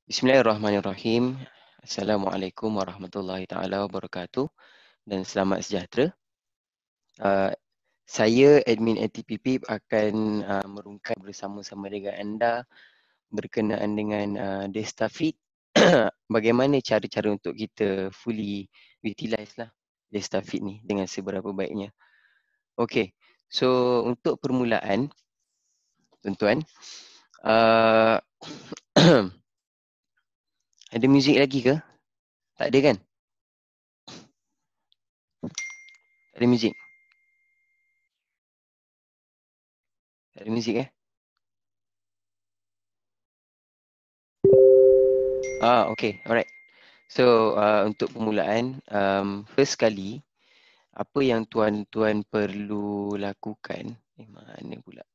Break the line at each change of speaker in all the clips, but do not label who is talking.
Bismillahirrahmanirrahim. Assalamualaikum warahmatullahi taala wabarakatuh dan selamat sejahtera. Uh, saya admin ATPP akan merungkai bersama-sama dengan anda berkenaan dengan DestaFit. Bagaimana cara-cara untuk kita fully utilize lah DestaFit ni dengan seberapa baiknya. Okey. So untuk permulaan tuan-tuan, ada muzik lagi ke? Tak ada kan? Tak ada muzik. Tak ada muzik eh? Okay, alright. So, untuk permulaan, first kali, apa yang tuan-tuan perlu lakukan, mana pula?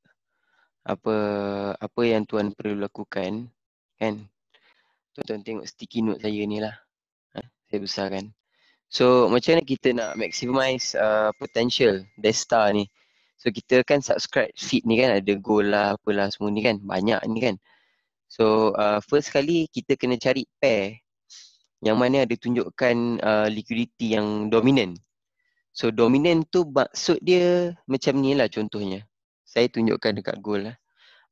Apa yang tuan perlu lakukan, kan? Tuan-tuan tengok sticky note saya ni lah. Saya besarkan. So, macam mana kita nak maximize potential Desta ni? So, kita kan subscribe feed ni kan, ada goal lah, apalah semua ni kan. Banyak ni kan. So, first kali kita kena cari pair yang mana ada tunjukkan liquidity yang dominant. So dominant tu maksud dia macam ni lah contohnya. Saya tunjukkan dekat goal lah.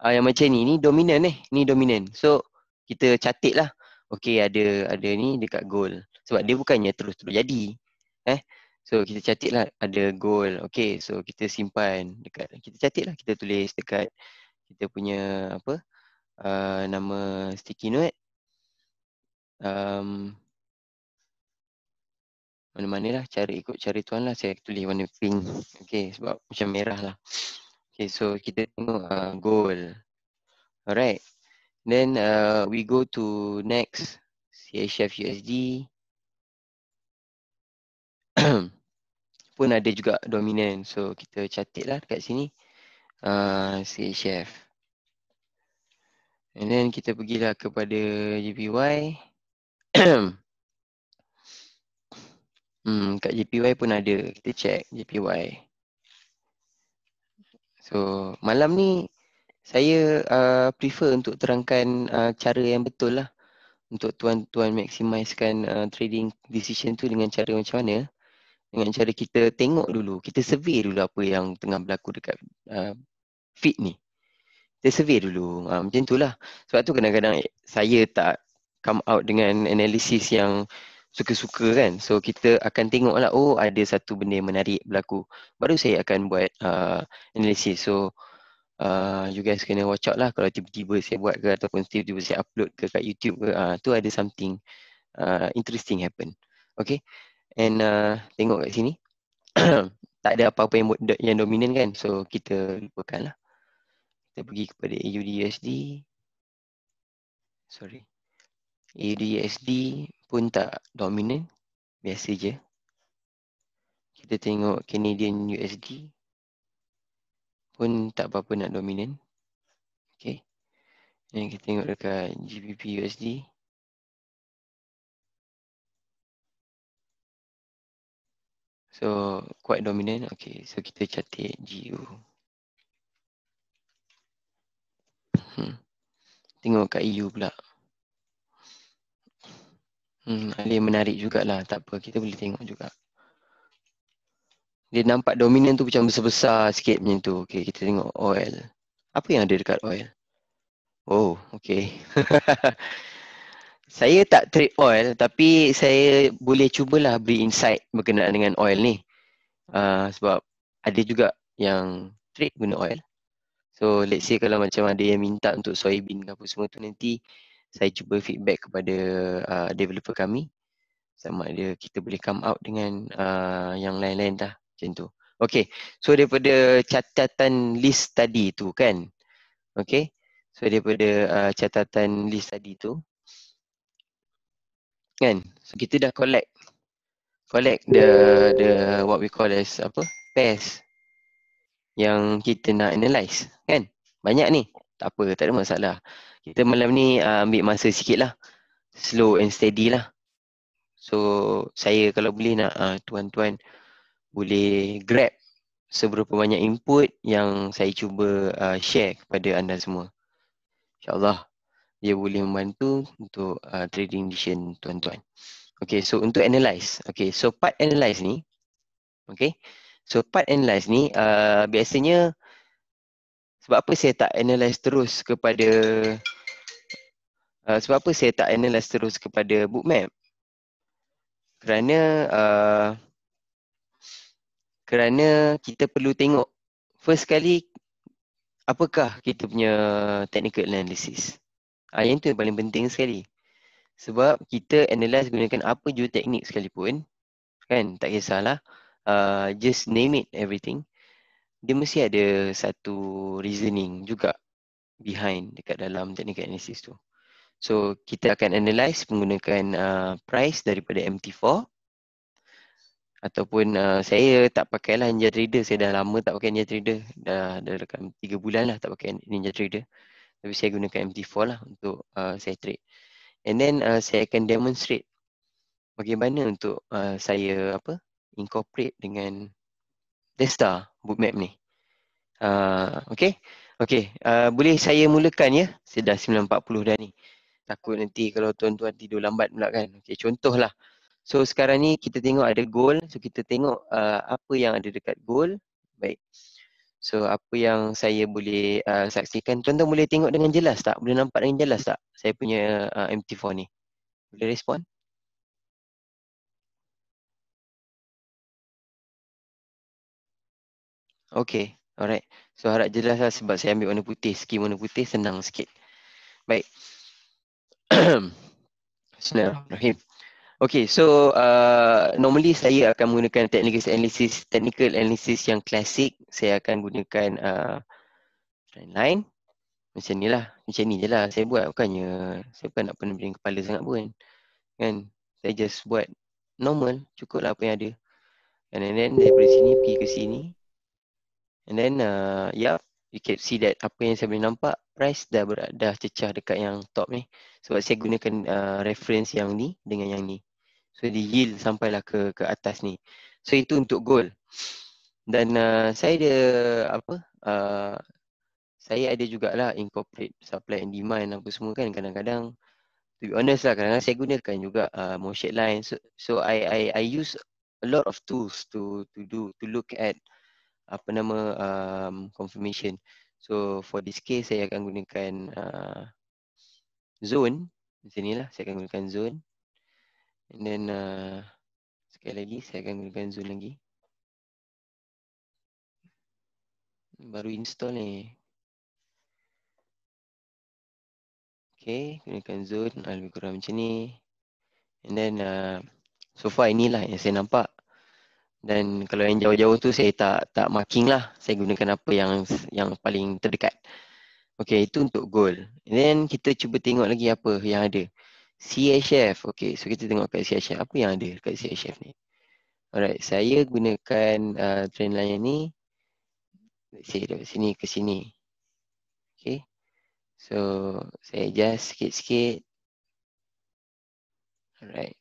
Yang macam ni dominant ni dominant. So kita catat lah. Okay, ada ni dekat goal. Sebab dia bukannya terus-terus jadi. So kita catat lah ada goal. Okay, so kita simpan dekat. Kita catat lah, kita tulis dekat kita punya apa nama sticky note. Mana-mana lah, ikut cara tuan lah. Saya tulis warna pink. Okay, sebab macam merah lah. Okay, so kita tengok goal. Alright. Then we go to next. CHF USD. Pun ada juga dominant. So kita catat lah dekat sini. CHF. And then kita pergilah kepada JPY. Kat JPY pun ada. Kita check JPY. So malam ni saya prefer untuk terangkan cara yang betul lah untuk tuan-tuan maximizekan trading decision tu dengan cara macam mana. Dengan cara kita tengok dulu, kita survey dulu apa yang tengah berlaku dekat feed ni. Kita survey dulu, macam tu lah. Sebab tu kadang-kadang saya tak come out dengan analisis yang suka-suka kan. So kita akan tengok lah, oh ada satu benda yang menarik berlaku. Baru saya akan buat analisis. So you guys kena watch out lah kalau tiba-tiba saya buat ke ataupun tiba-tiba saya upload ke kat YouTube ke, tu ada something interesting happen. Okay, and tengok kat sini tak ada apa-apa yang dominan kan, so kita lupakan lah. Kita pergi kepada AUD/USD. AUD/USD pun tak dominan, biasa je. Kita tengok Canadian USD pun tak apa-apa nak dominan. Okay, dan kita tengok dekat GBP USD. So quite dominant. Okay, so kita catat GU. Tengok kat EU pula. Ada yang menarik jugalah. Tak apa, kita boleh tengok juga. Dia nampak dominan tu macam besar-besar sikit macam tu. Okay, kita tengok oil. Apa yang ada dekat oil? Oh, okay. Saya tak trade oil, tapi saya boleh cubalah beri insight berkenaan dengan oil ni. Sebab ada juga yang trade guna oil. So let's say kalau macam ada yang minta untuk soybean ke apa semua tu, nanti saya cuba feedback kepada developer kami. Sama ada kita boleh come out dengan yang lain-lain dah macam tu. Okay, so daripada catatan list tadi tu kan. Okay, so daripada catatan list tadi tu kan, so kita dah collect the what we call as apa, pairs yang kita nak analyse kan. Banyak ni, tak apa, tak ada masalah. Kita malam ni ambil masa sikit lah, slow and steady lah. So saya kalau boleh nak tuan-tuan boleh grab seberapa banyak input yang saya cuba share kepada anda semua, InsyaAllah. Dia boleh membantu untuk trading decision tuan-tuan. Okay, so untuk analyze. Okay, so part analyze ni, okay, so part analyze ni biasanya sebab apa saya tak analyze terus kepada bookmap? Kerana kita perlu tengok first kali apakah kita punya technical analysis. Yang tu yang paling penting sekali. Sebab kita analyze gunakan apa jua teknik sekalipun, kan, tak kisahlah, just name it everything, dia mesti ada satu reasoning juga behind dekat dalam technical analysis tu. So kita akan analyze menggunakan price daripada MT4 ataupun saya tak pakailah Ninja Trader. Saya dah lama tak pakai Ninja Trader, dah dekat 3 bulan lah tak pakai Ninja Trader. Tapi saya gunakan MT4 lah untuk saya trade. And then saya akan demonstrate bagaimana untuk saya incorporate dengan Destar bookmap ni. Okay. Boleh saya mulakan ya? Saya dah 9.40 dah ni. Takut nanti kalau tuan-tuan tidur lambat pula kan. Okay, contohlah. So sekarang ni kita tengok ada gold. So kita tengok apa yang ada dekat gold. Baik. So apa yang saya boleh saksikan. Tuan-tuan boleh tengok dengan jelas tak? Boleh nampak dengan jelas tak? Saya punya MT4 ni. Boleh respon? Okay. Alright. So harap jelas lah sebab saya ambil warna putih. Skim warna putih senang sikit. Baik. Bismillahirrahmanirrahim. Okay, so normally saya akan menggunakan technical analysis yang klasik. Saya akan gunakan trend line. Macam ni lah. Macam ni je lah saya buat. Bukannya saya bukan nak pening kepala sangat pun. Kan? Saya just buat normal. Cukup lah apa yang ada. And then daripada sini pergi ke sini. And then you can see that apa yang saya boleh nampak, price dah cecah dekat yang top ni. Sebab saya gunakan reference yang ni dengan yang ni. So dia yield sampailah ke atas ni. So itu untuk gold. Dan saya ada saya ada jugalah incorporate supply and demand apa semua kan. Kadang-kadang, to be honest lah, kadang-kadang saya gunakan juga motion line. So I use a lot of tools to look at confirmation. So for this case saya akan gunakan zone. Macam ni lah, saya akan gunakan zone. And then sekali lagi saya akan gunakan zone lagi. Baru install ni. Okay, gunakan zone lebih kurang macam ni. And then so far inilah yang saya nampak. Dan kalau yang jauh-jauh tu saya tak marking lah. Saya gunakan apa yang paling terdekat. Okay, itu untuk gold. And then kita cuba tengok lagi apa yang ada. CHF. Okay, so kita tengok kat CHF. Apa yang ada kat CHF ni? Alright, saya gunakan trend line ni. Let's say dari sini ke sini. Okay. So, saya adjust sikit-sikit. Alright.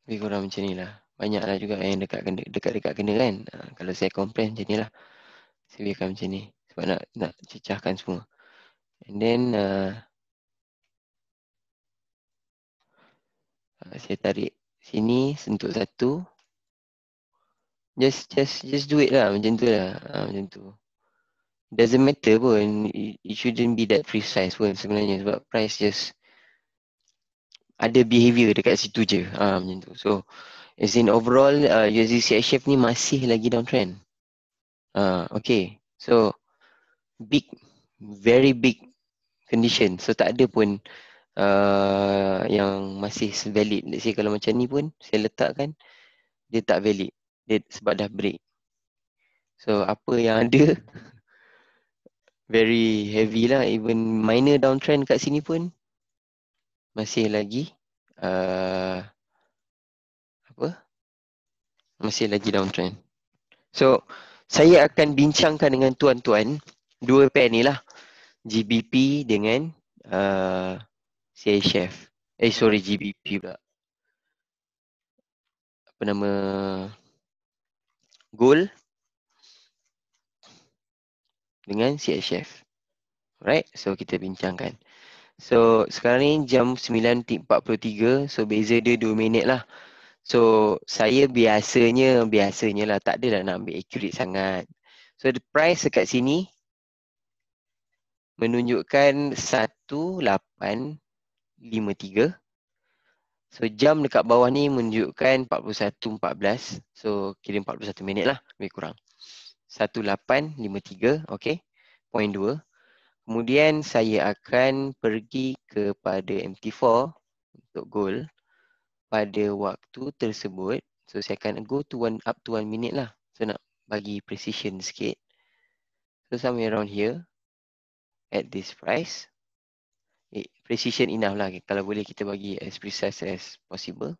Lebih kurang macam ni lah. Banyaklah juga yang dekat-dekat kena kan. Kalau saya compare macam ni lah. Saya biarkan macam ni. Sebab nak cecahkan semua. And then, saya tarik sini untuk satu. Just do it lah. Macam tu lah. Macam tu. Doesn't matter pun. It shouldn't be that precise pun sebenarnya. Sebab price just ada behavior dekat situ je. Macam tu. So, as in overall, USD CHF ni masih lagi downtrend. Okay. So, big, very big condition. So, tak ada pun yang masih valid. Let's say kalau macam ni pun, saya letakkan, dia tak valid. Dia sebab dah break. So, apa yang ada, very heavy lah. Even minor downtrend kat sini pun, masih lagi, masih lagi downtrend. So, saya akan bincangkan dengan tuan-tuan dua pair ni lah. GBP dengan CHF. GBP pula. Apa nama? Gold dengan CHF. Right? So kita bincangkan. So sekarang ni jam 9.43. So beza dia 2 minit lah. So saya biasanya lah tak adalah nak ambil accurate sangat. So the price dekat sini menunjukkan 1853. So jam dekat bawah ni menunjukkan 41.14. So kira 41 minit lah lebih kurang. 1853, okay. Point 2. Kemudian saya akan pergi kepada MT4 untuk goal pada waktu tersebut. So saya akan go to up to 1 minute lah. So nak bagi precision sikit. So somewhere around here at this price. Precision enough lah. Kalau boleh kita bagi as precise as possible.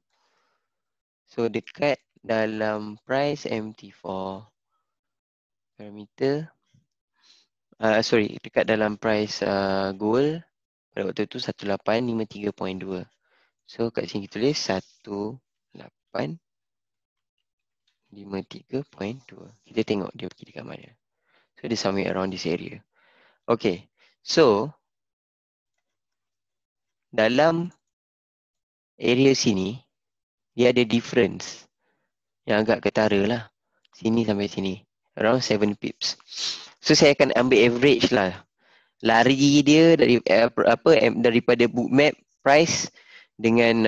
So dekat dalam price MT4 parameter, dekat dalam price gold pada waktu tu 1853.2. So kat sini kita tulis 1853.2. Kita tengok dia pergi dekat mana. So dia somewhere around this area. Okay. So dalam area sini dia ada difference yang agak ketara lah. Sini sampai sini. Around 7 pips. So saya akan ambil average lah. Lari dia dari daripada bookmap price dengan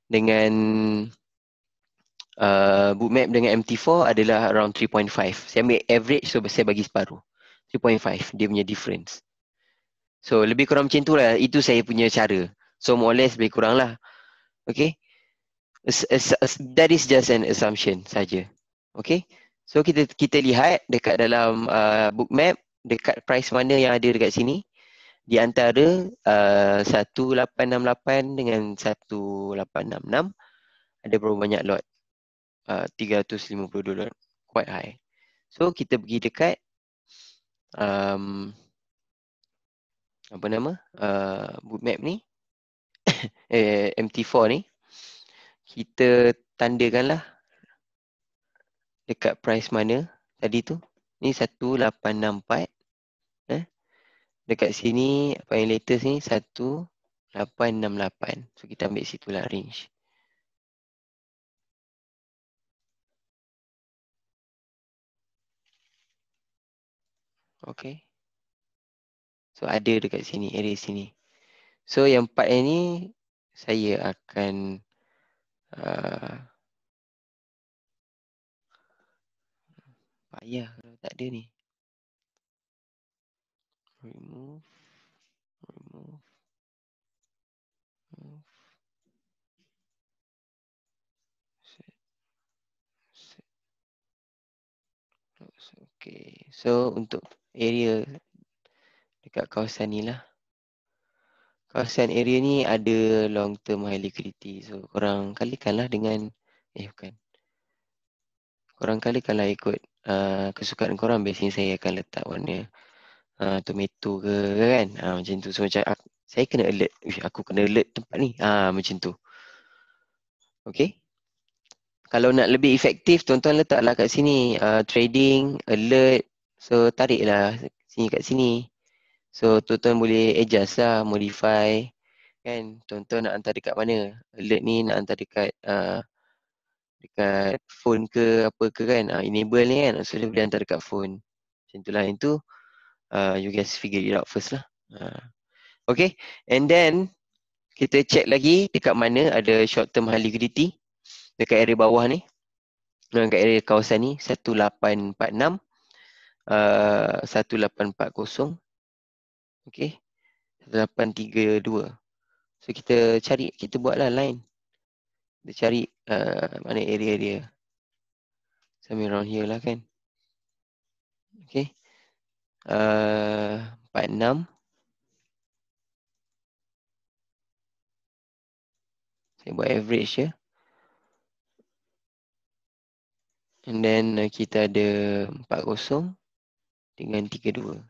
dengan bookmap dengan MT4 adalah around 3.5. Saya ambil average, so saya bagi separuh. 3.5 dia punya difference. So lebih kurang macam tu lah. Itu saya punya cara. So more or less lebih kurang lah. Okay. That is just an assumption saja. Okay. So kita lihat dekat dalam bookmap, dekat price mana yang ada dekat sini. Di antara 1868 dengan 1866 ada berapa banyak lot? 352 lot. Quite high. So kita pergi dekat apa nama? Bookmap ni. MT4 ni. Kita tandakanlah dekat price mana tadi tu. Ni 1864. Dekat sini apa yang latest ni 1868. So kita ambil situlah range. Okay. So ada dekat sini, area sini. So yang part ini saya akan payah kalau tak ada ni. Remove. Okay. So untuk area dekat kawasan ni lah. Kawasan area ni ada long term high liquidity. So korang kalikanlah dengan bukan. Korang kalikanlah ikut kesukaan korang. Biasanya saya akan letak warna tomato ke kan. Macam tu. So macam saya kena alert. Aku kena alert tempat ni. Macam tu. Okay. Kalau nak lebih efektif, tuan-tuan letaklah kat sini. Trading, alert. So tariklah sini kat sini. So tuan-tuan boleh adjust lah, modify. Kan, tuan-tuan nak hantar dekat mana? Alert ni nak hantar dekat dekat phone ke apa ke kan. Enable ni kan, so dia boleh hantar dekat phone. Macam tu lah. Itu you guys figure it out first lah. Okay, and then kita check lagi dekat mana ada short term high liquidity. Dekat area bawah ni. Dekat area kawasan ni, 1846. 1840. Okay. 1832. So kita cari, kita buatlah line. Kita cari mana area-area. Somewhere around here lah kan. Okay. 46. Saya buat average je. And then kita ada 40 dengan 32.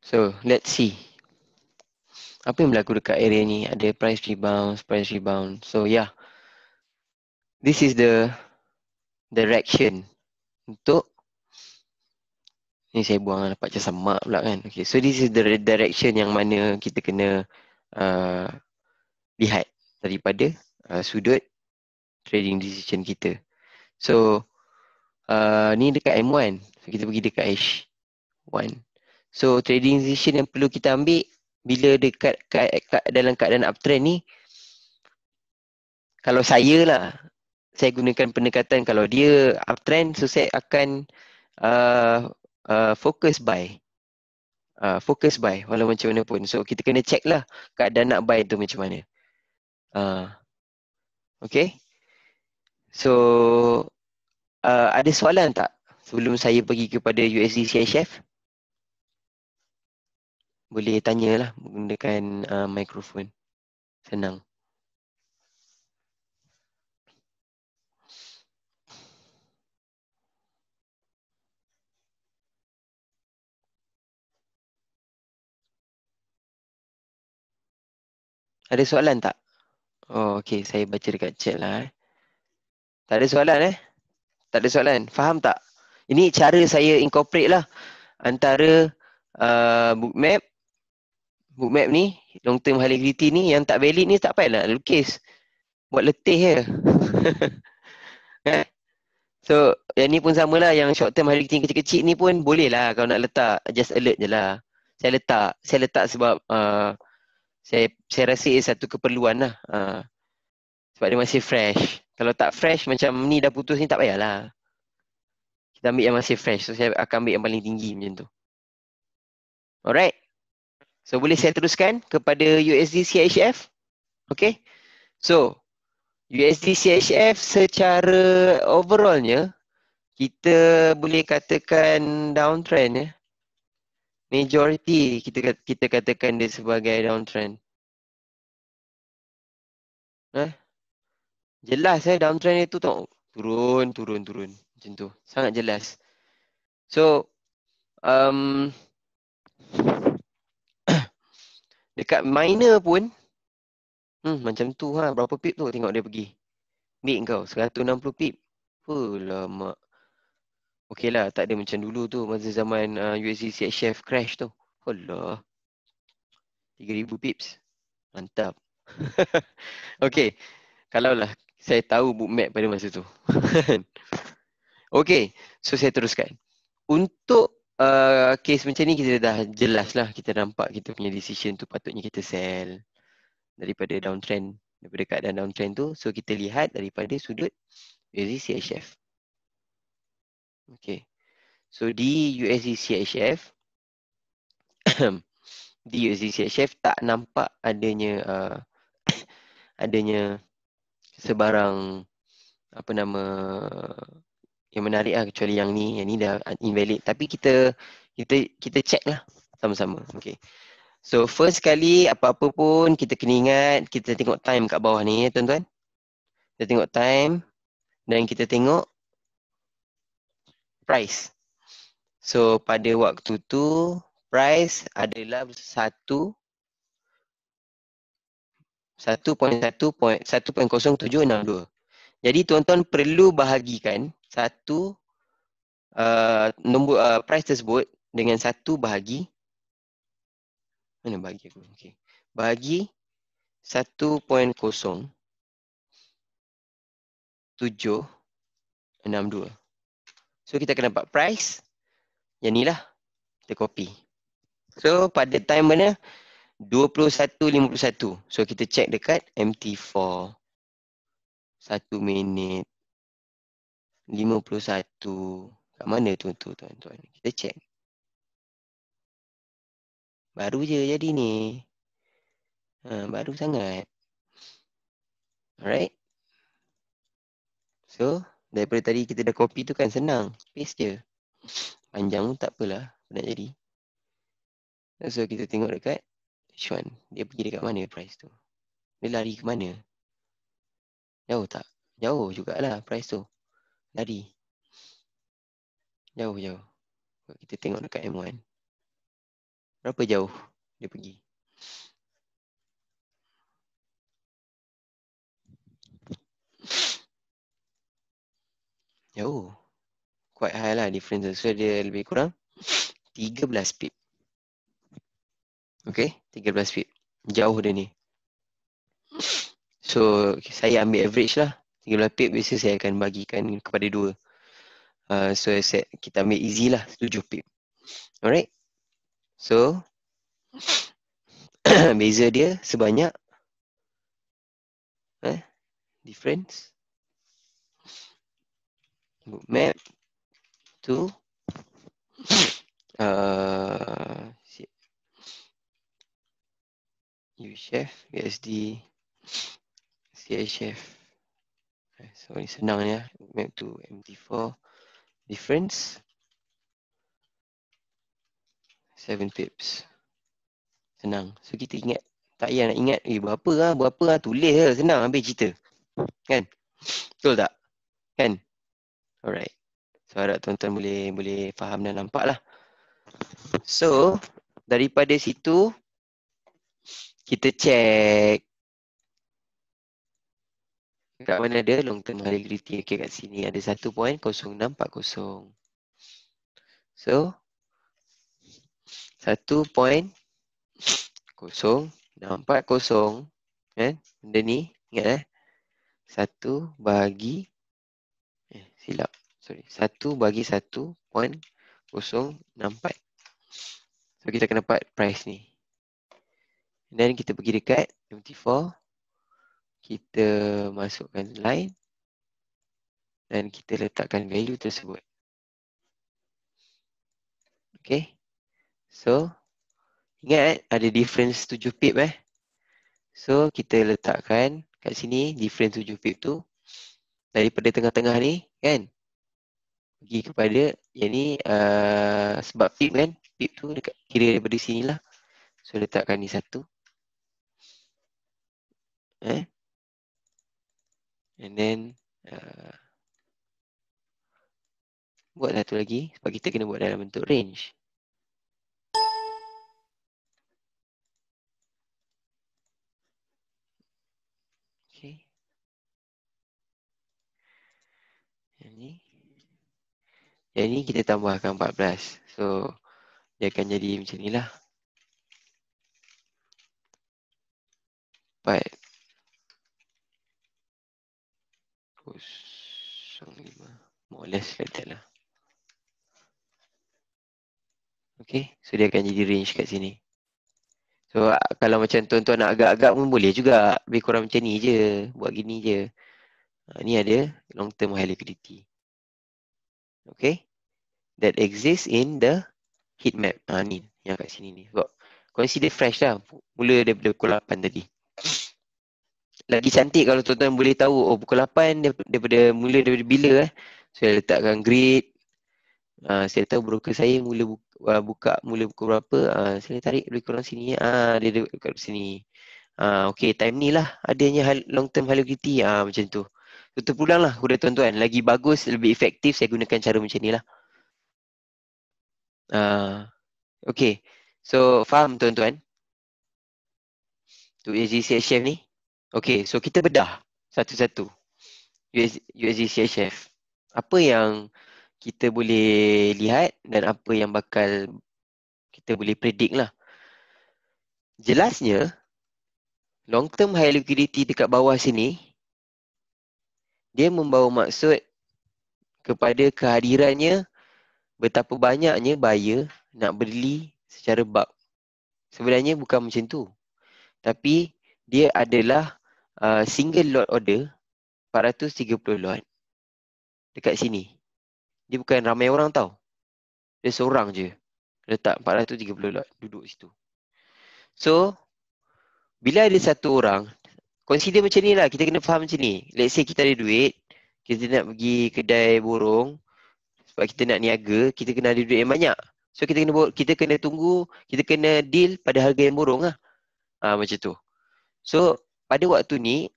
So let's see. Apa yang berlaku dekat area ni? Ada price rebound, price rebound. So yeah, this is the direction untuk ni saya buang dapat macam semak pula kan. Okay, so this is the direction yang mana kita kena uh, lihat daripada sudut trading decision kita. So ni dekat M1. So kita pergi dekat H1. So trading decision yang perlu kita ambil bila dekat dalam keadaan uptrend ni, kalau saya lah, saya gunakan pendekatan kalau dia uptrend, so saya akan focus buy. Focus buy walau macam mana pun. So kita kena check lah keadaan nak buy tu macam mana. Okay. So ada soalan tak sebelum saya pergi kepada USD CHF? Boleh tanyalah menggunakan mikrofon. Senang. Ada soalan tak? Oh, okay. Saya baca dekat chat lah. Tak ada soalan Tak ada soalan. Faham tak? Ini cara saya incorporate lah antara bookmap ni, long term high liquidity ni, yang tak valid ni tak payah nak lukis. Buat letih je. So, yang ni pun sama lah. Yang short term high liquidity kecil-kecil ni pun boleh lah kalau nak letak. Just alert je lah. Saya letak sebab saya rasa satu keperluan lah. Sebab dia masih fresh. Kalau tak fresh macam ni dah putus ni tak payahlah. Kita ambil yang masih fresh. So saya akan ambil yang paling tinggi macam tu. Alright. So boleh saya teruskan kepada USD CHF? Okay. So USD CHF secara overallnya kita boleh katakan downtrend ya. Majority kita katakan dia sebagai downtrend. Jelas downtrend itu turun macam tu. Sangat jelas. So dekat minor pun macam tu berapa pip tu tengok dia pergi. Nik kau 160 pip. Lama. Okey lah, tak ada macam dulu tu masa zaman USD CHF crash tu. Alah. 3000 pips. Mantap. Okey. Kalaulah saya tahu bookmap pada masa tu. Okey, so saya teruskan. Untuk case macam ni kita dah jelas lah, kita nampak kita punya decision tu patutnya kita sell daripada downtrend, daripada keadaan downtrend tu. So kita lihat daripada sudut USD CHF. Okay. So di USD CHF di USD CHF tak nampak adanya adanya sebarang apa nama yang menarik lah, kecuali yang ni dah invalid. Tapi kita check lah sama-sama. Okay. So first kali apa-apa pun kita kena ingat, kita tengok time kat bawah ni ya tuan-tuan. Kita tengok time dan kita tengok price. So pada waktu tu price adalah 1.0762. Jadi tuan-tuan perlu bahagikan satu nombor price tersebut dengan 1 bahagi mana bahagi aku? Okey. Bahagi 1.0762. So kita akan dapat price yang ni lah. Kita copy. So pada time mana? 21.51. So kita check dekat MT4. 1 minit 51. Kat mana tu tuan-tuan? Kita check. Baru je jadi ni. Baru sangat. Alright. So daripada tadi kita dah copy tu kan senang. Paste je. Panjang pun tak apalah. Nak jadi. So kita tengok dekat H1. Dia pergi dekat mana price tu? Dia lari ke mana? Jauh tak? Jauh jugalah price tu. Lari. Jauh. Kita tengok dekat M1. Berapa jauh dia pergi? Oh, quite high lah difference. So dia lebih kurang 13 pip. Okay, 13 pip. Jauh dia ni. So saya ambil average lah. 13 pip biasa saya akan bagikan kepada 2. So kita ambil easy lah 7 pip. Alright. So beza dia sebanyak difference map to UChef USD CHF. So ni senang ya. Map to MT4 difference 7 pips. Senang. So kita ingat. Tak payah nak ingat. Berapa lah. Tulis je. Senang habis cerita. Kan? Betul tak? Kan? Alright. So harap tuan-tuan boleh faham dan nampak lah. So daripada situ kita check kat mana ada long term validity. Okay, kat sini ada 1.0640. So 1.0640 kan? Benda ni ingat 1 bagi silap. Sorry. 1 bagi 1.064. So kita akan dapat price ni. Dan kita pergi dekat MT4. Kita masukkan line. Dan kita letakkan value tersebut. Okay. So ingat ada difference 7 pip So kita letakkan kat sini difference 7 pip tu daripada tengah-tengah ni kan. Pergi kepada yang ni sebab pip kan. Pip tu dekat kira daripada sini lah. So letakkan ni 1. And then buat satu lagi sebab kita kena buat dalam bentuk range. Okay. Yang ni kita tambahkan 14. So dia akan jadi macam ni lah. 4.05. More or less like that lah. Okay. So dia akan jadi range kat sini. So kalau macam tuan-tuan nak agak-agak pun boleh juga. Lebih kurang macam ni je. Buat gini je. Ni ada long term high liquidity. Okay. That exists in the heat map. Ni yang kat sini ni. So, consider fresh lah. Mula daripada pukul 8 tadi. Lagi cantik kalau tuan-tuan boleh tahu. Oh pukul 8 mula daripada bila Saya letakkan grid. Saya tahu broker saya mula buka mula pukul berapa. Saya tarik lebih kurang sini. Dia dekat sini. Okay, time ni lah adanya long term high liquidity. Macam tu. Terpulang lah kepada tuan-tuan. Lagi bagus, lebih efektif saya gunakan cara macam ni lah. Okay. So, faham tuan-tuan? Tu USD CHF ni. Okay, so kita bedah satu-satu. USD CHF. Apa yang kita boleh lihat dan apa yang bakal kita boleh predict lah. Jelasnya, long term high liquidity dekat bawah sini, dia membawa maksud kepada kehadirannya betapa banyaknya buyer nak beli secara bulk. Sebenarnya bukan macam tu. Tapi dia adalah single lot order 430 lot dekat sini. Dia bukan ramai orang tau. Dia seorang je letak 430 lot duduk situ. So bila ada satu orang, consider macam ni lah, kita kena faham macam ni. Let's say kita ada duit, kita nak pergi kedai borong sebab kita nak niaga, kita kena ada duit yang banyak. So kita kena tunggu, kita kena deal pada harga yang borong lah. Macam tu. So pada waktu ni,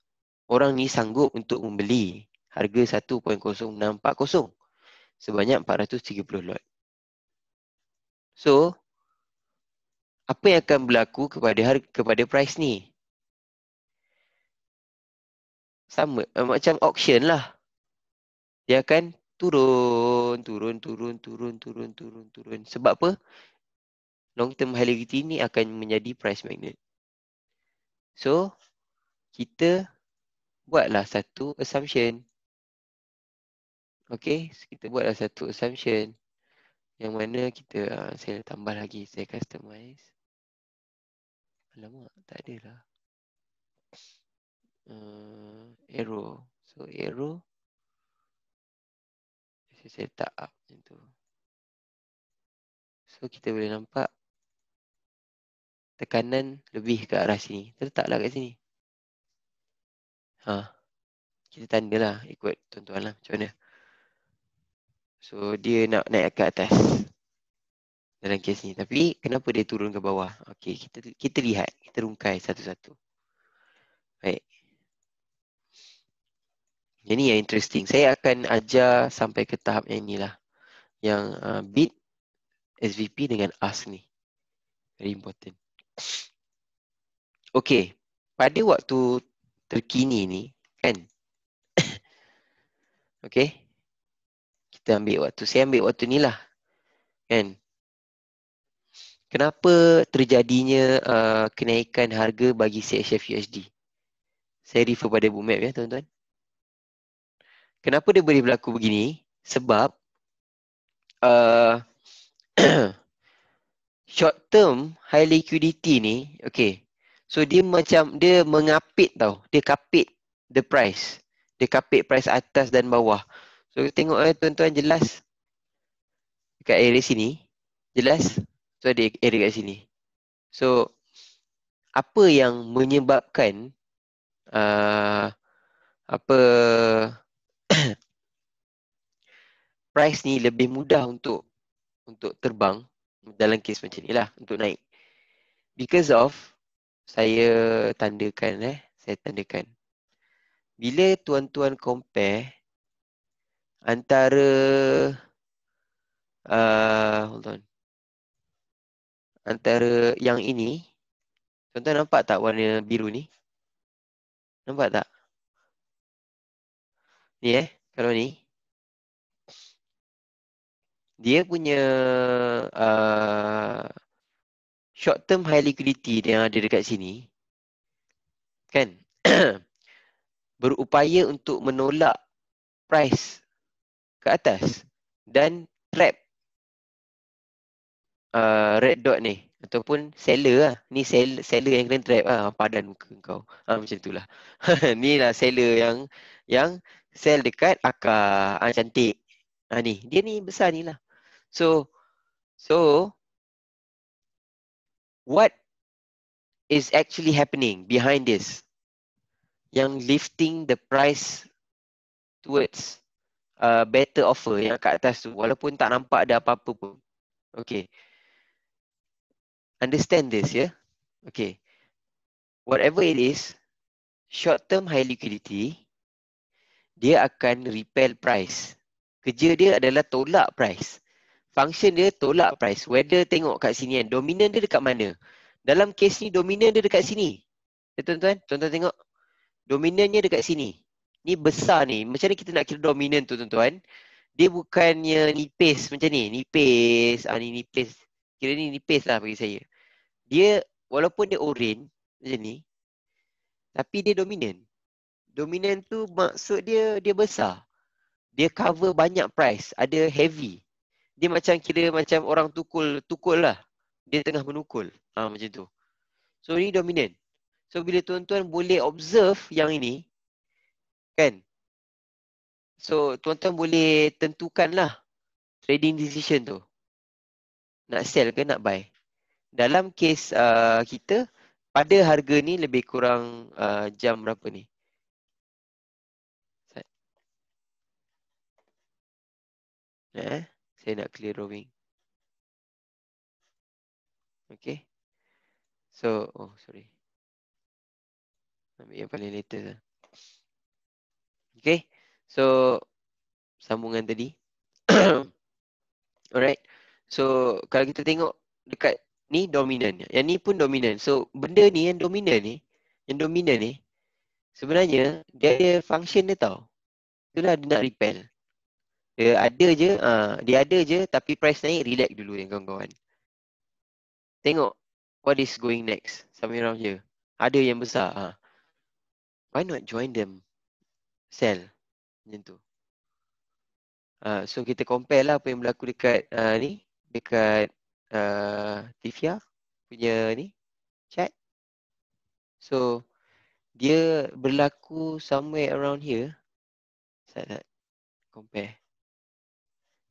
orang ni sanggup untuk membeli harga 1.0640 sebanyak 430 lot. So apa yang akan berlaku kepada price ni? Sama macam auction lah. Dia akan turun. Sebab apa? Long term high liquidity ni akan menjadi price magnet. So, kita buatlah satu assumption. Okay, kita buatlah satu assumption. Yang mana kita, saya tambah lagi, saya customize. Alamak, tak ada lah. Arrow. So, arrow. Saya set up macam tu. So, kita boleh nampak tekanan lebih ke arah sini. Terletaklah kat sini. Kita tandalah ikut tuan-tuan lah macam mana. So, dia nak naik ke atas dalam kes ni. Tapi, kenapa dia turun ke bawah? Okay, kita lihat. Kita rungkai satu-satu. Baik. Ini yang interesting. Saya akan ajar sampai ke tahap yang inilah. Yang bid, SVP dengan ask ni. Very important. Okay. Pada waktu terkini ni, kan? Okay. Kita ambil waktu. Saya ambil waktu ni lah. Kan? Kenapa terjadinya kenaikan harga bagi CHF USD? Saya refer pada bookmap ya, tuan-tuan. Kenapa dia boleh berlaku begini? Sebab short term high liquidity ni, okay. So dia macam dia mengapit tau. Dia kapit the price. Dia kapit price atas dan bawah. So tengok tuan-tuan jelas dekat area sini. Jelas? So ada area kat sini. So apa yang menyebabkan price ni lebih mudah untuk terbang dalam kes macam ni lah, untuk naik. Because of, saya tandakan. Bila tuan-tuan compare antara hold on. Antara yang ini, tuan-tuan nampak tak warna biru ni? Nampak tak? Ni kalau ni. Dia punya short term high liquidity yang ada dekat sini, kan? Berupaya untuk menolak price ke atas dan trap red dot ni ataupun seller lah. Ni seller yang kena trap lah. Padan muka kau. Macam itulah. Ni lah seller yang sell dekat akar. Cantik. Ni. Dia ni besar ni lah. So what is actually happening behind this? Yang lifting the price towards better offer yang kat atas tu. Walaupun tak nampak ada apa-apa pun. Okay. Understand this, ya? Okay. Whatever it is, short-term high liquidity, dia akan repel price. Kerja dia adalah tolak price. Function dia tolak price. Whether tengok kat sini kan, dominan dia dekat mana? Dalam kes ni, dominan dia dekat sini. Ya, tuan-tuan? Tuan-tuan tengok. Dominannya dekat sini. Ni besar ni. Macam mana kita nak kira dominan tu, tuan-tuan? Dia bukannya nipis macam ni. Nipis. Ni nipis. Kira ni nipis lah bagi saya. Dia, walaupun dia orange macam ni, tapi dia dominan. Dominan tu maksud dia besar. Dia cover banyak price. Ada heavy. Dia macam kira macam orang tukul lah. Dia tengah menukul. Macam tu. So ni dominan. So bila tuan-tuan boleh observe yang ini, kan? So tuan-tuan boleh tentukanlah trading decision tu. Nak sell ke nak buy. Dalam kes kita, pada harga ni lebih kurang jam berapa ni? Saya nak clear drawing. Okay. So, sorry. Ambil yang paling latest lah. Okay. So, sambungan tadi. Alright. So, kalau kita tengok dekat ni dominan. Yang ni pun dominan. So, benda ni yang dominan ni, sebenarnya dia ada function dia tau. Itulah dia nak repel. Dia ada je tapi price naik, relax dulu yang kawan-kawan. Tengok what is going next. Somewhere around here. Ada yang besar. Why not join them? Sell. Macam tu. So kita compare lah apa yang berlaku dekat ni. Dekat Tifia punya ni. Chat. So dia berlaku somewhere around here. Saya compare.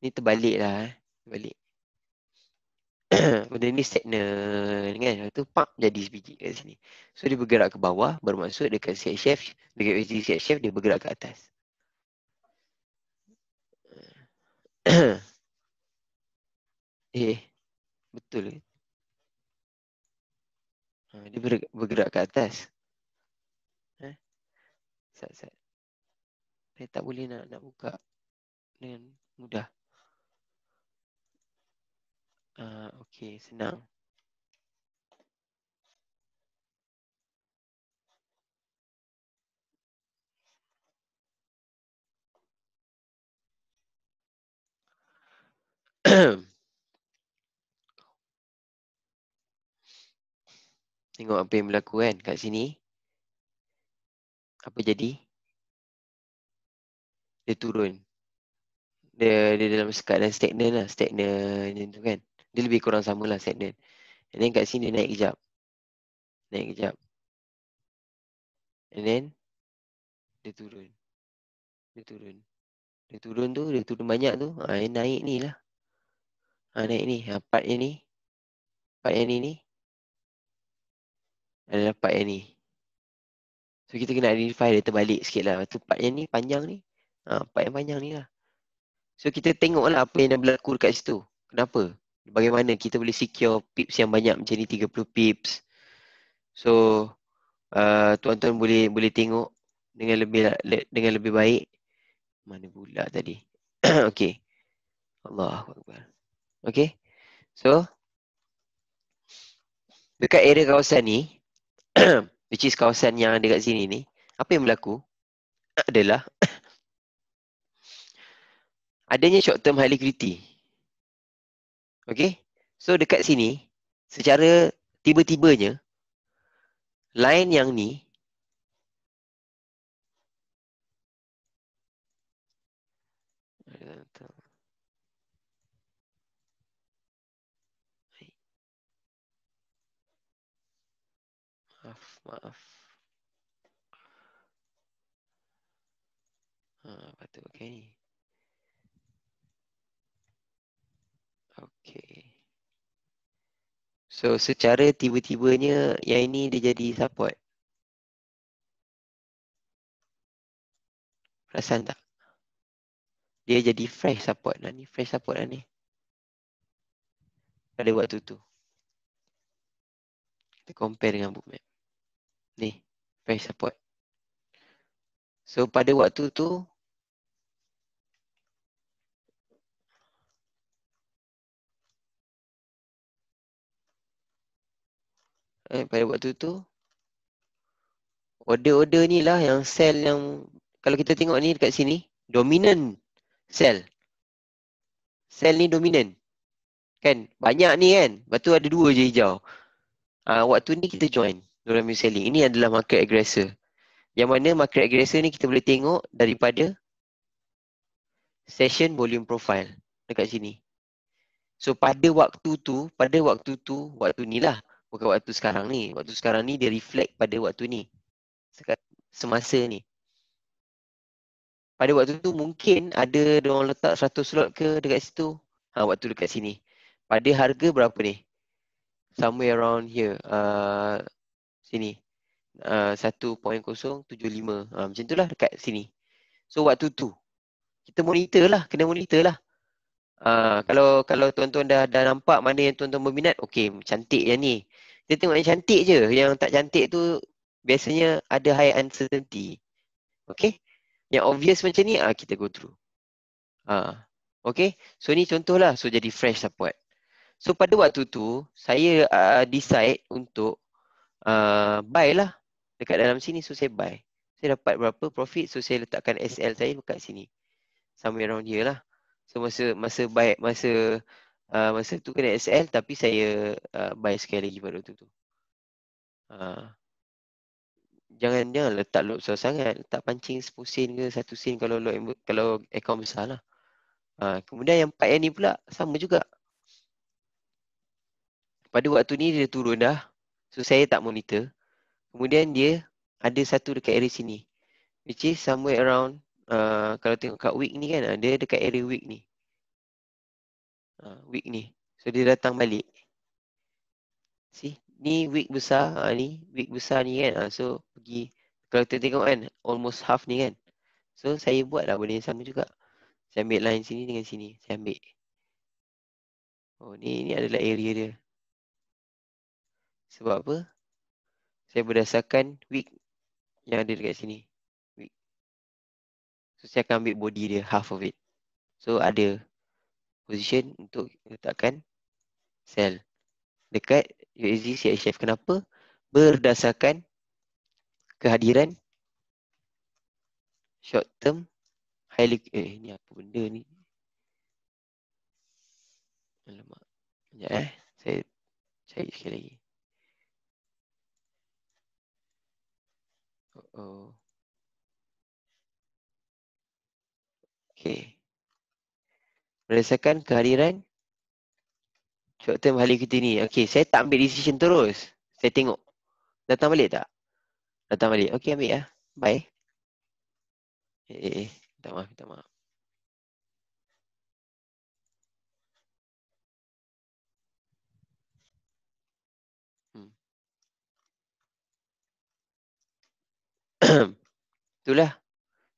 Ni terbalik lah. Terbalik. Benda ni stagnant kan. Lepas tu pak jadi sebiji kat sini. So dia bergerak ke bawah. Bermaksud dekat CHF. Dekat CHF dia bergerak ke atas. Betul ke? Dia bergerak ke atas. Sat. Saya tak boleh nak buka dengan mudah. Okey, senang. Tengok apa yang berlaku kan kat sini. Apa jadi? Dia turun. Dia dalam keadaan stagnan lah. Stagnan macam tu kan. Dia lebih kurang sama lah stagnan. And then kat sini dia naik kejap. Naik kejap. And then dia turun. Dia turun. Dia turun tu, dia turun banyak tu. Dia naik ni lah. Naik ni. Part yang ni. Part yang ni. Adalah part yang ni. So kita kena identify dia terbalik sikit lah. Tu part yang ni panjang ni. Part yang panjang ni lah. So kita tengok lah apa yang dah berlaku dekat situ. Kenapa? Bagaimana kita boleh secure pips yang banyak macam ni 30 pips. So tuan-tuan boleh tengok dengan lebih baik. Mana pula tadi? Okey. Allahu Akbar. Okey. So dekat area kawasan ni which is kawasan yang ada kat sini ni, apa yang berlaku adalah adanya short term high liquidity. Okay. So dekat sini, secara tiba-tibanya, line yang ni maaf. Patut pakai ni. Okay. So secara tiba-tibanya yang ini dia jadi support. Perasan tak? Dia jadi fresh support lah ni. Fresh support lah ni. Pada waktu tu. Kita compare dengan bookmap. Ni. Fresh support. So pada waktu tu. Pada waktu tu. Order-order ni lah yang sell yang. Kalau kita tengok ni dekat sini. Dominant sell. Sell ni dominant. Kan? Banyak ni kan? Lepas tu ada 2 je hijau. Waktu ni kita join. Dalam selling. Ini adalah market aggressor. Yang mana market aggressor ni kita boleh tengok daripada session volume profile dekat sini. So pada waktu tu, waktu ni lah. Bukan waktu sekarang ni. Waktu sekarang ni dia reflect pada waktu ni. Semasa ni. Pada waktu tu mungkin ada diorang letak 100 slot ke dekat situ. Waktu dekat sini. Pada harga berapa ni? Somewhere around here. Sini. 1.075. Macam tu lah dekat sini. So waktu tu. Kita monitor lah. Kena monitor lah. Kalau tuan-tuan dah nampak mana yang tuan-tuan berminat, okey, cantik yang ni. Kita tengok yang cantik je. Yang tak cantik tu biasanya ada high uncertainty. Okey? Yang obvious macam ni, kita go through. Okey? So ni contoh lah. So jadi fresh support. So pada waktu tu, saya decide untuk buy lah. Dekat dalam sini, so saya buy. Saya dapat berapa profit, so saya letakkan SL saya dekat sini. Somewhere around here lah. So masa tu kena SL tapi saya buy sekali lagi pada waktu tu. Jangan letak load besar sangat, letak pancing 10 sen ke 1 sen kalau akaun besar lah. Kemudian yang part yang ni pula sama juga. Pada waktu ni dia turun dah. So saya tak monitor. Kemudian dia ada satu dekat area sini. Which is somewhere around kalau tengok kat week ni kan, dia dekat area week ni. Week ni. So dia datang balik. See, ni week besar, ni week besar ni kan. So pergi, kalau kita tengok kan, almost half ni kan. So saya buat lah benda yang sama juga. Saya ambil line sini dengan sini. Saya ambil. Oh, ni adalah area dia. Sebab apa? Saya berdasarkan week yang ada dekat sini. Week. So saya akan ambil body dia, half of it. So ada position untuk letakkan sell dekat USD CHF. Kenapa? Berdasarkan kehadiran short term highly ni apa benda ni? Alamak. Sekejap saya cari sekali lagi. Oh. Okay. Berdasarkan kehadiran short term highly liquidity ni. Okay, saya tak ambil decision terus. Saya tengok. Datang balik tak? Datang balik. Okay, ambil lah. Bye. Minta maaf, minta maaf. Itulah.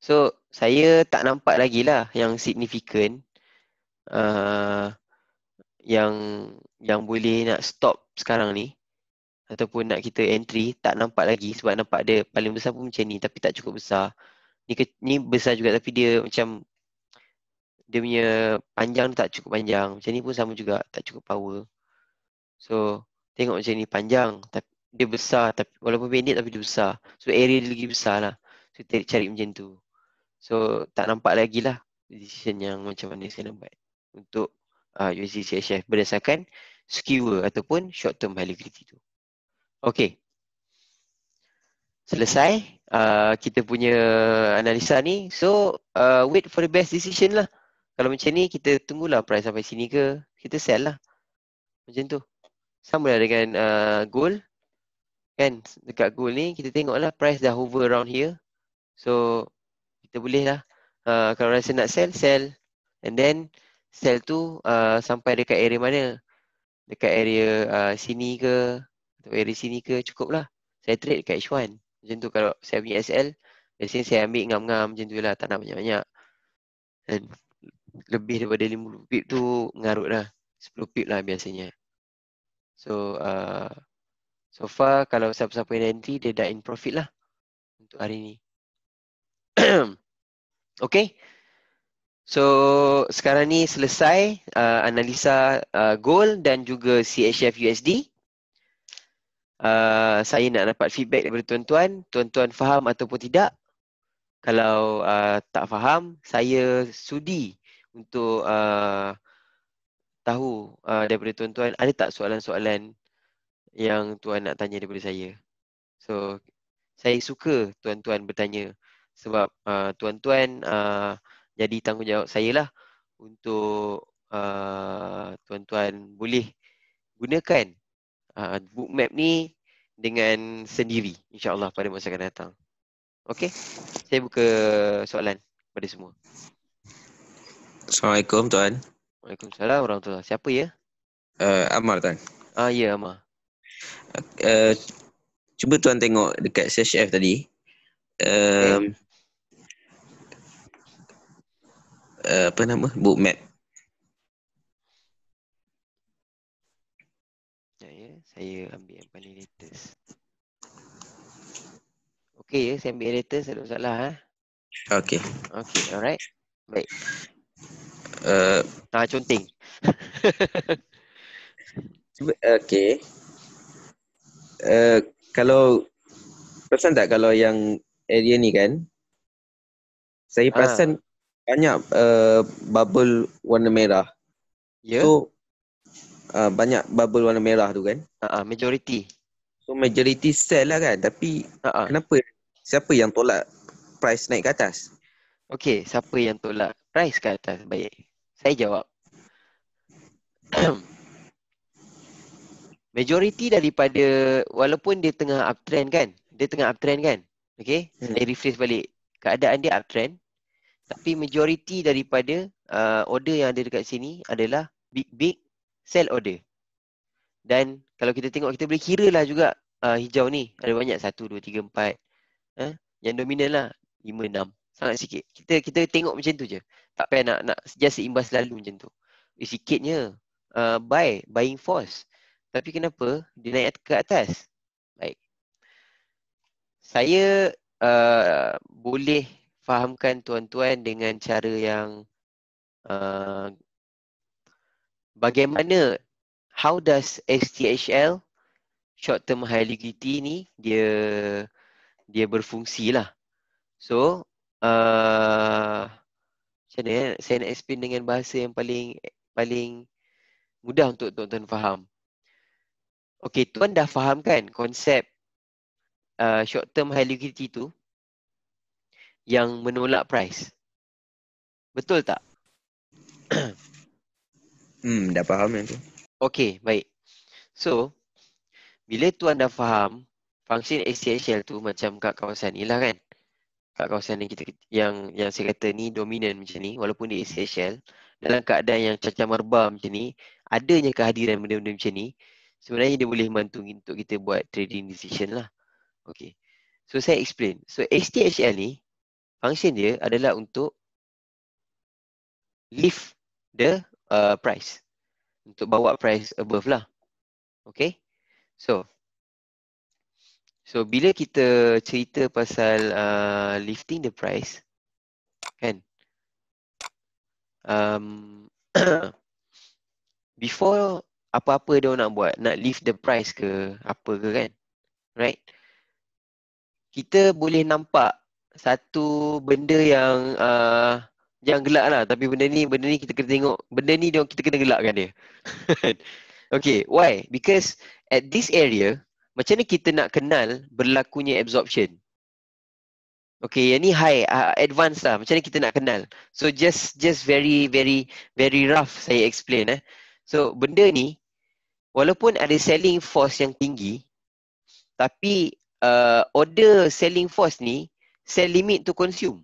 So, saya tak nampak lagi lah yang signifikan yang boleh nak stop sekarang ni ataupun nak kita entry, tak nampak lagi sebab nampak dia paling besar pun macam ni tapi tak cukup besar. Ni besar juga tapi dia macam dia punya panjang tak cukup panjang. Macam ni pun sama juga, tak cukup power. So, tengok macam ni panjang tapi dia besar tapi walaupun pendek tapi dia besar. So, area dia lagi besar lah. So, cari macam tu. So, tak nampak lagi lah decision yang macam mana saya nak buat untuk USD CHF berdasarkan skewer ataupun short term high liquidity tu. Okay. Selesai kita punya analisa ni. So, wait for the best decision lah. Kalau macam ni, kita tunggulah price sampai sini ke, kita sell lah. Macam tu. Sama lah dengan gold. Kan, dekat gold ni, kita tengok lah price dah hover around here. So, kita boleh lah. Kalau rasa nak sell, sell. And then, sell tu sampai dekat area mana? Dekat area sini ke, atau area sini ke, cukup lah. Saya trade dekat H1. Macam tu kalau saya punya SL, biasanya saya ambil ngam-ngam macam tu lah, tak nak banyak-banyak. Dan lebih daripada 50 pip tu mengarut lah. 10 pip lah biasanya. So, so far kalau siapa-siapa yang entry, dia dah in profit lah untuk hari ni. Okay. So, sekarang ni selesai analisa gold dan juga CHF USD. Saya nak dapat feedback daripada tuan-tuan. Tuan-tuan faham ataupun tidak? Kalau tak faham, saya sudi untuk tahu daripada tuan-tuan ada tak soalan-soalan yang tuan nak tanya daripada saya. So, saya suka tuan-tuan bertanya sebab tuan-tuan jadi tanggungjawab saya lah untuk tuan-tuan boleh gunakan bookmap ni dengan sendiri insya-Allah pada masa akan datang. Okey. Saya buka soalan kepada semua.
Assalamualaikum tuan.
Waalaikumsalam warahmatullahi. Siapa ya?
Amar tuan.
Ya Amar.
Cuba tuan tengok dekat CHF tadi. Apa nama? Bookmap.
Ya, saya ambil yang paling latest. Okey ya, saya ambil latest, tak ada masalah
Okey.
Okey, alright. Baik. Conteng.
Cuba okey. Kalau perasan tak kalau yang area ni kan, saya perasan banyak bubble warna merah.
Ya,
So banyak bubble warna merah tu kan.
majority.
So majority sell lah kan. Tapi kenapa? Siapa yang tolak price naik ke atas?
Okey, siapa yang tolak price ke atas? Baik. Saya jawab. Majority daripada, walaupun dia tengah uptrend kan? Dia tengah uptrend kan? Okey, saya rephrase balik. Keadaan dia uptrend. Tapi majority daripada order yang ada dekat sini adalah big sell order. Dan kalau kita tengok, kita boleh kira lah juga hijau ni. Ada banyak, 1, 2, 3, 4. Yang dominan lah 5, 6. Sangat sikit. Kita tengok macam tu je. Tak payah nak just seimbas lalu macam tu. Sikitnya buying force. Tapi kenapa dia naik ke atas? Baik. Saya boleh fahamkan tuan-tuan dengan cara yang bagaimana, how does STHL, short term high liquidity ni, dia berfungsi lah. So macam mana saya nak explain dengan bahasa yang paling mudah untuk tuan-tuan faham. Okey, tuan dah faham kan konsep short term high liquidity tu yang menolak price? Betul tak?
Dah faham yang tu.
Okey, baik. So, bila tuan dah faham function STHL tu macam kat kawasan ni lah kan. Kat kawasan ni kita yang saya kata ni dominan macam ni, walaupun dia STHL, dalam keadaan yang cacah merbah macam ni, adanya kehadiran benda-benda macam ni, sebenarnya dia boleh membantu untuk kita buat trading decision lah. Okey. So saya explain. So STHL ni, function dia adalah untuk lift the price. Untuk bawa price above lah. Okay. So bila kita cerita pasal lifting the price, kan, before apa-apa dia nak buat, nak lift the price ke apa ke kan, right, kita boleh nampak satu benda yang jangan gelak lah, tapi benda ni kita kena tengok, benda ni kita kena gelakkan dia. Okay, why? Because at this area, macam mana kita nak kenal berlakunya absorption? Okay, yang ni high, advanced lah. Macam mana kita nak kenal? So just very rough saya explain. So benda ni, walaupun ada selling force yang tinggi, tapi order selling force ni sell limit to consume.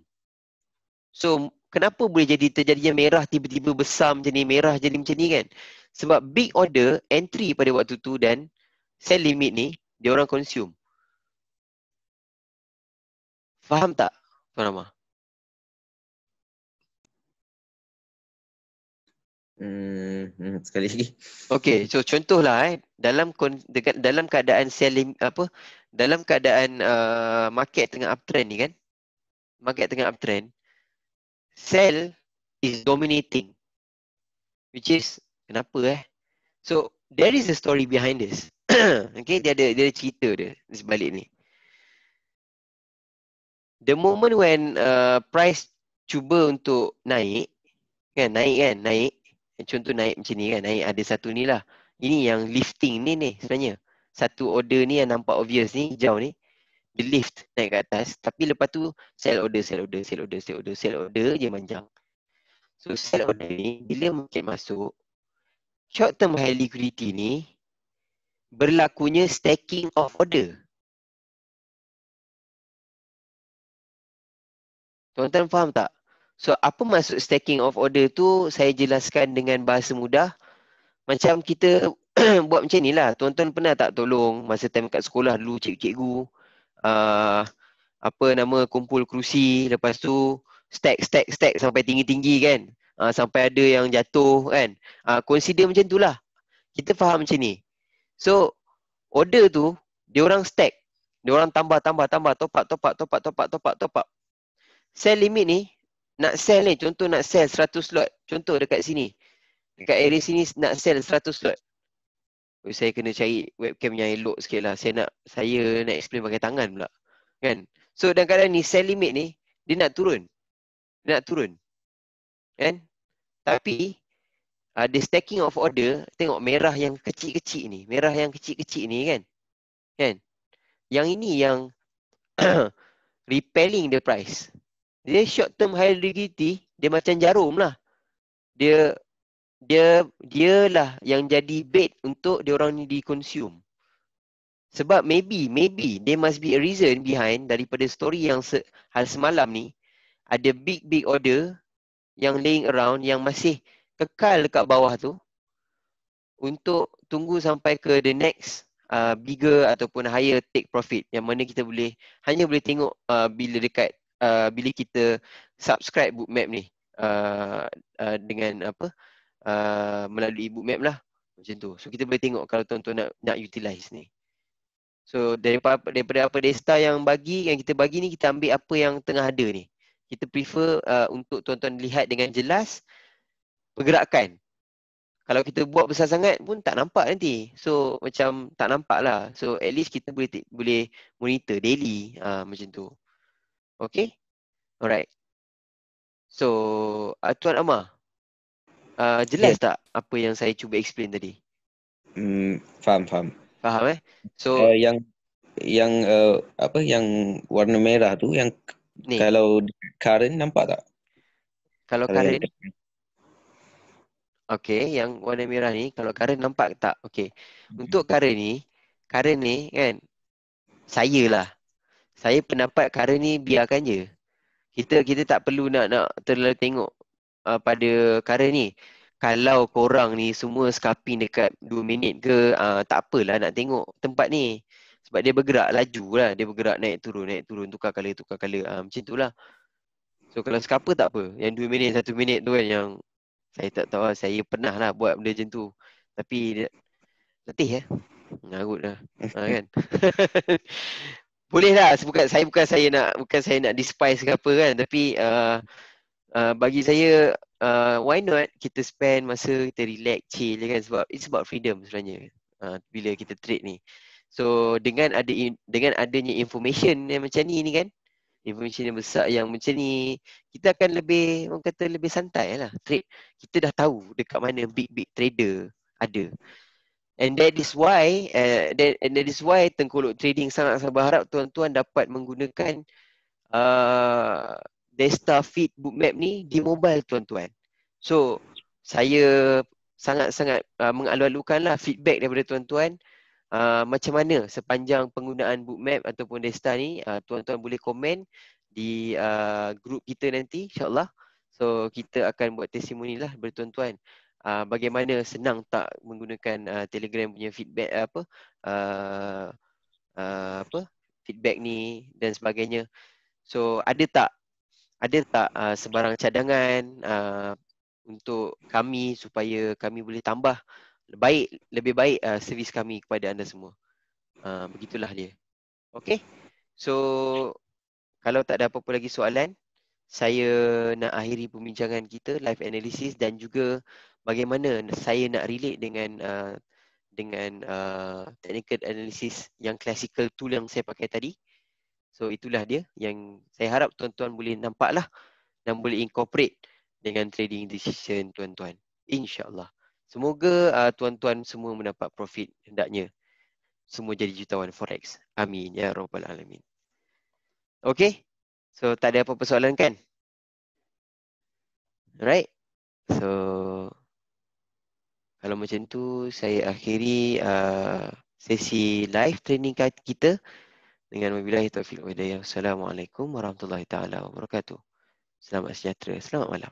So kenapa boleh terjadinya merah tiba-tiba besar macam ni, merah jadi macam ni kan? Sebab big order entry pada waktu tu dan sell limit ni dia orang consume. Faham tak, Tuan Amar?
Sekali lagi.
Okay, so contohlah dalam keadaan dalam keadaan market tengah uptrend ni kan, market tengah uptrend, sell is dominating, which is kenapa so there is a story behind this. Okay, dia ada cerita dia di sebalik ni. The moment when price cuba untuk naik, naik. Contoh naik macam ni kan, naik ada satu ni lah. Ini yang lifting ni sebenarnya. Satu order ni yang nampak obvious ni, hijau ni, dia lift naik ke atas. Tapi lepas tu sell order je manjang. So sell order ni, bila market masuk, short term high liquidity ni berlakunya stacking of order. Tuan-tuan faham tak? So apa maksud stacking of order tu, saya jelaskan dengan bahasa mudah. Macam kita buat macam ni lah. Tuan-tuan pernah tak tolong masa time kat sekolah dulu, cikgu kumpul kerusi, lepas tu stack sampai tinggi-tinggi kan, sampai ada yang jatuh kan. Consider macam tu lah. Kita faham macam ni. So order tu dia orang stack, dia orang tambah, top up. Sell limit ni, nak sell ni, contoh nak sell 100 slot, contoh dekat sini, dekat area sini nak sell 100 slot. Saya kena cari webcam yang elok sikit lah. Saya nak explain pakai tangan pula, kan. So dalam keadaan ni, sell limit ni dia nak turun. Kan? Tapi the stacking of order, tengok merah yang kecil-kecil ni. Merah yang kecil-kecil ni kan. Kan? Yang ini yang repelling the price. Dia short term high liquidity, dia macam jarum lah. Dia lah yang jadi bait untuk dia orang ni di-consume. Sebab maybe there must be a reason behind daripada story yang hal semalam ni, ada big order yang laying around yang masih kekal dekat bawah tu untuk tunggu sampai ke the next bigger ataupun higher take profit, yang mana kita hanya boleh tengok bila kita subscribe Bookmap ni dengan melalui Bookmap lah macam tu. So kita boleh tengok kalau tuan-tuan nak utilize ni. So daripada apa Daystar yang kita bagi ni, kita ambil apa yang tengah ada ni. Kita prefer untuk tuan-tuan lihat dengan jelas pergerakan. Kalau kita buat besar sangat pun tak nampak nanti. So macam tak nampak lah. So at least kita boleh monitor daily macam tu. Okay? Alright. So Tuan Amar, jelas tak apa yang saya cuba explain tadi?
Faham.
Faham So
yang warna merah tu yang ni. Kalau current nampak tak?
Kalau current okey, yang warna merah ni kalau current nampak tak? Okey. Untuk current ni kan, saya pendapat current ni biarkan je. Kita tak perlu nak terlalu tengok pada current ni. Kalau korang ni semua scalping dekat 2 minit ke, tak apalah nak tengok tempat ni. Sebab dia bergerak laju lah. Dia bergerak naik turun, tukar color. Macam tu lah. So kalau scalper tak apa. Yang 2 minit, 1 minit tu kan yang saya tak tahu lah. Saya pernah lah buat benda macam tu. Tapi letih ngarut lah. Kan? Boleh lah. Bukan saya nak despise ke apa kan. Tapi bagi saya, why not kita spend masa kita relax, chill kan, sebab it's about freedom sebenarnya bila kita trade ni. So dengan adanya information yang macam ni kan, information yang besar yang macam ni, kita akan lebih, orang kata lebih santai lah trade. Kita dah tahu dekat mana big trader ada. And that is why Tengkolok Trading sangat berharap tuan-tuan dapat menggunakan Daystar Feed Bookmap ni di mobile tuan-tuan. So saya sangat-sangat mengalu-alukanlah feedback daripada tuan-tuan. Macam mana sepanjang penggunaan Bookmap ataupun Daystar ni, tuan-tuan boleh komen di grup kita nanti insyaAllah. So kita akan buat testimoni lah daripada tuan-tuan. Bagaimana senang tak menggunakan Telegram punya feedback feedback ni dan sebagainya. So ada tak sebarang cadangan untuk kami supaya kami boleh tambah lebih baik servis kami kepada anda semua. Begitulah dia. Okay. So kalau tak ada apa-apa lagi soalan, saya nak akhiri pembincangan kita live analysis dan juga bagaimana saya nak relate dengan technical analysis yang classical tool yang saya pakai tadi. So itulah dia yang saya harap tuan-tuan boleh nampak lah dan boleh incorporate dengan trading decision tuan-tuan. InsyaAllah. Semoga tuan-tuan semua mendapat profit, hendaknya semua jadi jutawan forex. Amin ya rabbal alamin. Okay. So tak ada apa-apa soalan kan? Alright. So kalau macam tu saya akhiri sesi live training kita dengan wabillahi taufiq wal hidayah. Assalamualaikum warahmatullahi taala wabarakatuh. Selamat sejahtera. Selamat malam.